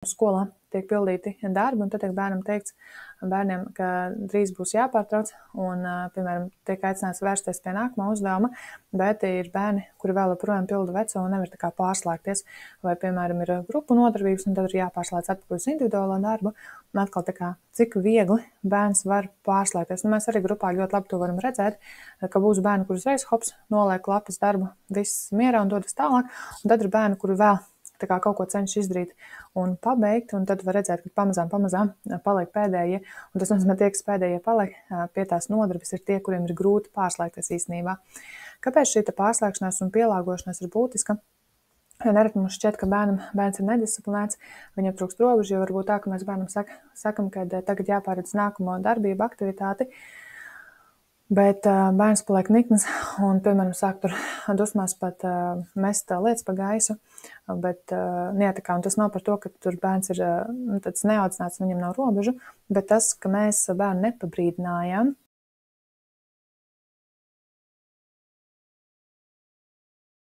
Skolā tiek pildīti darbi, un tad tiek bērnam teikts, ka drīz būs jāpārtrauc, un, piemēram, tiek aicināts vērsties pie nākamā uzdevuma, bet ir bērni, kuri vēl joprojām pilda veco un nevar tā kā pārslēgties, vai, piemēram, ir grupu nodarbības, un tad ir jāpārslēdz atpakaļ uz individuālo darbu, un atkal tā kā, cik viegli bērns var pārslēgties. Nu, mēs arī grupā ļoti labi to varam redzēt, ka būs bērni, kur uzreiz hops, noliek lapas darbu, viss mierā un dodas tālāk, un tad ir bērni, kuri vēl tā kā kaut ko cenšas izdarīt un pabeigt, un tad var redzēt, ka pamazām paliek pēdējie, un tas nozīmē tie, kas pēdējie paliek pie tās nodarbes, ir tie, kuriem ir grūti pārslēgties īstenībā. Kāpēc šī pārslēgšanās un pielāgošanās ir būtiska? Jo nereti mums šķiet, ka bērns ir nedisciplinēts, viņam trūkst robežu, jo varbūt tā, ka mēs bērnam sakam, ka tagad jāpāredz nākamo darbību, aktivitāti, bet bērns paliek nikns un, piemēram, sāk tur dusmās pat mest lietas pa gaisu, bet neatakā, un tas nav par to, ka tur bērns ir tāds neaudzināts, viņam nav robežu, bet tas, ka mēs bērnu nepabrīdinājām,